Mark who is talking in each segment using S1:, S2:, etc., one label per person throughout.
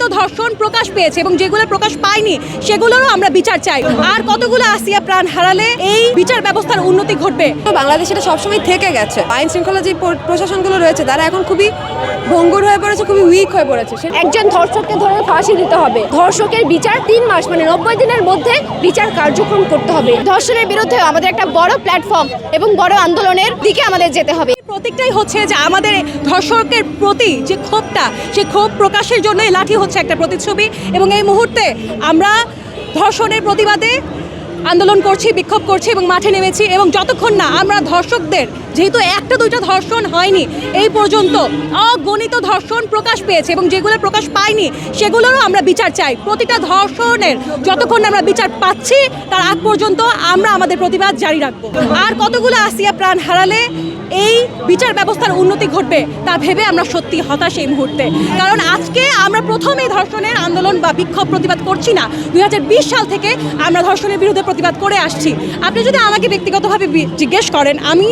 S1: অগণিত ধর্ষণ প্রকাশ পেয়েছে এবং যেগুলো প্রকাশ পায়নি সেগুলোরও আমরা বিচার চাই। আর কতগুলো আসিয়া প্রাণ হারালে এই বিচার ব্যবস্থার উন্নতি ঘটবে।
S2: বাংলাদেশ এটা সবসময় থেকে গেছে। আইন শৃঙ্খলা যে প্রশাসনগুলো রয়েছে তারা এখন খুবই ভঙ্গুর হয়ে পড়েছে, খুবই উইক হয়ে পড়েছে।
S3: একজন ধর্ষককে ধরে ফাঁসি দিতে হবে। ধর্ষকের বিচার 3 মাস মানে 90 দিনের মধ্যে বিচার কার্যক্রম করতে হবে। ধর্ষণের বিরুদ্ধে আমাদের একটা বড় প্ল্যাটফর্ম এবং বড় আন্দোলনের দিকে আমাদের যেতে হবে।
S1: প্রতীকটাই হচ্ছে যে আমাদের ধর্ষকের প্রতি যে ক্ষোভটা, সেই ক্ষোভ প্রকাশের জন্য লাঠি হচ্ছে একটা প্রতিচ্ছবি। এবং এই মুহূর্তে আমরা ধর্ষণের প্রতিবাদে আন্দোলন করছি, বিক্ষোভ করছি এবং মাঠে নেমেছি। এবং যতক্ষণ না আমরা ধর্ষকদের, যেহেতু একটা দুইটা ধর্ষণ হয়নি, এই পর্যন্ত অগণিত ধর্ষণ প্রকাশ পেয়েছে এবং যেগুলো প্রকাশ পায়নি সেগুলোরও আমরা বিচার চাই। প্রতিটা ধর্ষণের যতক্ষণ আমরা বিচার পাচ্ছি তার আগ পর্যন্ত আমরা আমাদের প্রতিবাদ জারি রাখবো। আর কতগুলো আসিয়া প্রাণ হারালে এই বিচার ব্যবস্থার উন্নতি ঘটবে তা ভেবে আমরা সত্যি হতাশ এই মুহূর্তে। কারণ আজকে আমরা প্রথম এই ধর্ষণের আন্দোলন বা বিক্ষোভ প্রতিবাদ করছি না, 2020 সাল থেকে আমরা ধর্ষণের বিরুদ্ধে প্রতিবাদ করে আসছি। আপনি যদি আমাকে ব্যক্তিগতভাবে জিজ্ঞেস করেন, আমি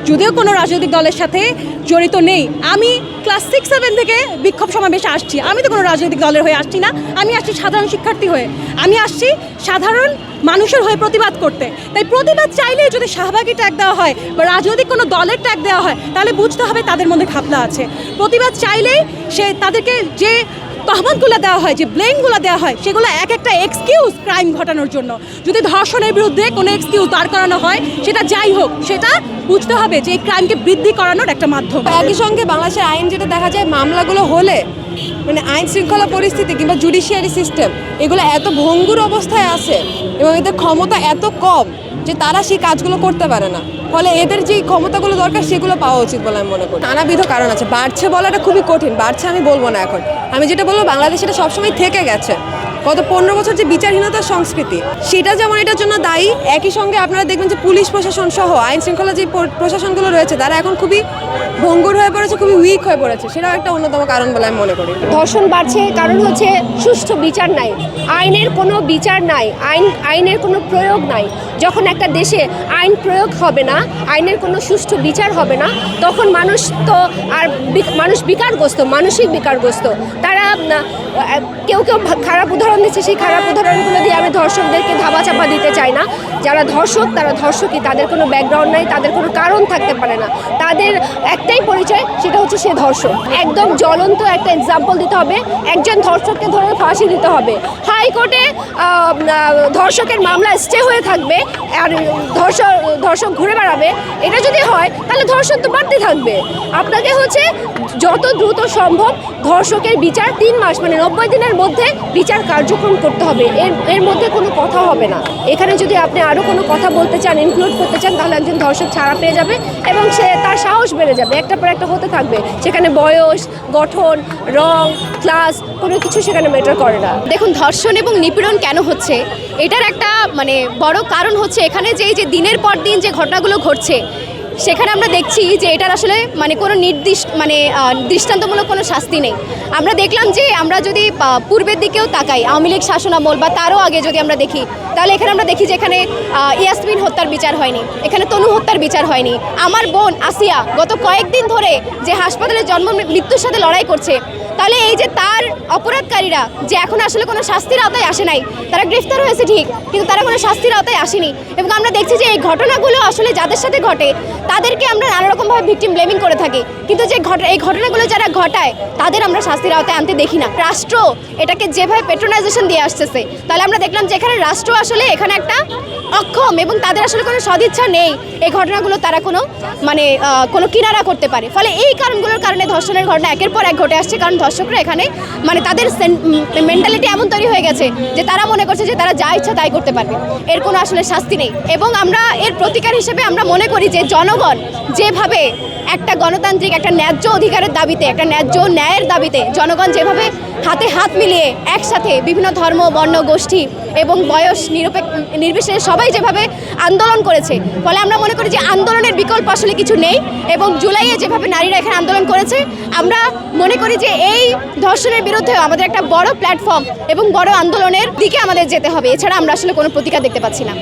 S1: যদিও কোনো রাজনৈতিক দলের সাথে জড়িত নেই, আমি ক্লাস 6-7 থেকে বিক্ষোভ সমাবেশে আসছি। আমি তো কোনো রাজনৈতিক দলের হয়ে আসছি না, আমি আসছি সাধারণ শিক্ষার্থী হয়ে, আমি আসছি সাধারণ মানুষের হয়ে প্রতিবাদ করতে। তাই প্রতিবাদ চাইলেই যদি শাহবাগী ট্যাগ দেওয়া হয় বা রাজনৈতিক কোনো দলের ট্যাগ দেওয়া হয় তাহলে বুঝতে হবে তাদের মধ্যে ঘাপলা আছে। প্রতিবাদ চাইলেই তাদেরকে যে তহমতগুলো দেওয়া হয়, যে ব্লেমগুলো দেওয়া হয়, সেগুলো এক একটা এক্সকিউজ ক্রাইম ঘটানোর জন্য। যদি ধর্ষণের বিরুদ্ধে কোনো এক্সকিউজ দাঁড় করানো হয়, সেটা যাই হোক, সেটা বুঝতে হবে যে এই ক্রাইমকে বৃদ্ধি করানোর একটা মাধ্যম।
S2: একই সঙ্গে বাংলাদেশের আইন যেটা দেখা যায়, মামলাগুলো হলে মানে আইন শৃঙ্খলা পরিস্থিতি কিংবা জুডিশিয়ারি সিস্টেম এগুলো এত ভঙ্গুর অবস্থায় আছে এবং এদের ক্ষমতা এত কম যে তারা সেই কাজগুলো করতে পারে না। ফলে এদের যে ক্ষমতাগুলো দরকার সেগুলো পাওয়া উচিত বলে আমি মনে করি। নানাবিধ কারণ আছে, বাড়ছে বলাটা খুবই কঠিন, বাড়ছে আমি বলবো না এখন। আমি যেটা বলবো, বাংলাদেশ এটা সবসময় থেকে গেছে। গত 15 বছর যে বিচারহীনতার সংস্কৃতি, সেটা যেমন এটার জন্য দায়ী, একই সঙ্গে আপনারা দেখবেন যে পুলিশ প্রশাসন সহ আইন শৃঙ্খলা যে প্রশাসনগুলো রয়েছে তারা এখন খুবই ভঙ্গুর হয়ে পড়েছে, খুবই উইক হয়ে পড়েছে। সেটাও একটা অন্যতম কারণ বলে আমি মনে করি।
S3: ধর্ষণ বাড়ছে কারণ হচ্ছে সুষ্ঠু বিচার নাই, আইনের কোনো বিচার নাই, আইনের কোনো প্রয়োগ নাই। যখন একটা দেশে আইন প্রয়োগ হবে না, আইনের কোনো সুষ্ঠু বিচার হবে না, তখন মানুষ তো আর মানুষ বিকারগ্রস্ত, মানসিক বিকারগ্রস্ত। তারা কেউ খারাপ উদাহরণ দিচ্ছে, সেই খারাপ উদাহরণগুলো দিয়ে আমি ধর্ষকদেরকে ধাবা চাপা দিতে চাই না। যারা ধর্ষক তারা ধর্ষকই, তাদের কোনো ব্যাকগ্রাউন্ড নাই, তাদের কোনো কারণ থাকতে পারে না, তাদের একটাই পরিচয়, সেটা হচ্ছে সে ধর্ষক। একদম জ্বলন্ত একটা এক্সাম্পল দিতে হবে, একজন ধর্ষককে ধরে ফাঁসি দিতে হবে। হাইকোর্টে ধর্ষকের মামলা স্টে হয়ে থাকবে আর ধর্ষক ঘুরে বেড়াবে, এটা যদি হয় তাহলে ধর্ষণ তো বাড়তে থাকবে। আপনাকে হচ্ছে যত দ্রুত সম্ভব ধর্ষকের বিচার 3 মাস মানে 90 দিনের মধ্যে বিচার কার্যক্রম করতে হবে। এর মধ্যে কোনো কথা হবে না। এখানে যদি আপনি আরও কোনো কথা বলতে চান, ইনক্লুড করতে চান, তাহলে একজন ধর্ষক ছাড়া পেয়ে যাবে এবং তার সাহস বেড়ে যাবে, একটার পর একটা হতে থাকবে। সেখানে বয়স, গঠন, রং, ক্লাস কোনো কিছু সেখানে ম্যাটার করে না।
S4: দেখুন, ধর্ষণ এবং নিপীড়ন কেন হচ্ছে, এটার একটা মানে বড় কারণ হচ্ছে এখানে যে দিনের পর দিন যে ঘটনাগুলো ঘটছে, সেখানে আমরা দেখছি যে এটার আসলে মানে কোনো দৃষ্টান্তমূলক কোনো শাস্তি নেই। আমরা দেখলাম যে আমরা যদি পূর্বের দিকেও তাকাই, আওয়ামী লীগ শাসনামল বা তারও আগে যদি আমরা দেখি, তাহলে এখানে আমরা দেখি যে এখানে ইয়াসমিন হত্যার বিচার হয়নি, এখানে তনু হত্যার বিচার হয়নি। আমার বোন আসিয়া গত কয়েকদিন ধরে যে হাসপাতালে জন্ম মৃত্যুর সাথে লড়াই করছে, তাহলে এই যে তার অপরাধকারীরা যে এখন আসলে কোনো শাস্তির আওতায় আসে নাই, তারা গ্রেফতার হয়েছে ঠিক, কিন্তু তারা কোনো শাস্তির আওতায় আসেনি। এবং আমরা দেখছি যে এই ঘটনাগুলো আসলে যাদের সাথে ঘটে তাদেরকে আমরা নানারকমভাবে ভিকটিম ব্লেমিং করে থাকি, কিন্তু যে এই ঘটনাগুলো যারা ঘটায় তাদের আমরা শাস্তির আওতায় আনতে দেখি না। রাষ্ট্র এটাকে যেভাবে পেট্রোনাইজেশন দিয়ে আসতেছে, তাহলে আমরা দেখলাম যে এখানে রাষ্ট্র আসলে এখানে একটা অক্ষম এবং তাদের আসলে কোনো সদিচ্ছা নেই এই ঘটনাগুলো তারা কোনো কিনারা করতে পারে। ফলে এই কারণগুলোর কারণে ধর্ষণের ঘটনা একের পর এক ঘটে আসছে। কারণ ধর্ষকরা এখানে তাদের মেন্টালিটি এমন তৈরি হয়ে গেছে যে তারা মনে করছে যে তারা যা ইচ্ছা তাই করতে পারবে, এর কোনো আসলে শাস্তি নেই। এবং আমরা এর প্রতিকার হিসেবে আমরা মনে করি যে জনগণ যেভাবে একটা গণতান্ত্রিক একটা ন্যায্য অধিকারের দাবিতে, একটা ন্যায্য ন্যায়ের দাবিতে জনগণ যেভাবে হাতে হাত মিলিয়ে একসাথে বিভিন্ন ধর্ম, বর্ণ, গোষ্ঠী এবং বয়স নির্বিশেষে সবাই যেভাবে আন্দোলন করেছে, ফলে আমরা মনে করি যে আন্দোলনের বিকল্প আসলে কিছু নেই। এবং জুলাইয়ে যেভাবে নারীরা এখানে আন্দোলন করেছে, আমরা মনে করি যে এই ধর্ষণের বিরুদ্ধে আমাদের একটা বড় প্ল্যাটফর্ম এবং বড় আন্দোলনের দিকে আমাদের যেতে হবে। এছাড়া আমরা আসলে কোনো প্রতিকার দেখতে পাচ্ছি না।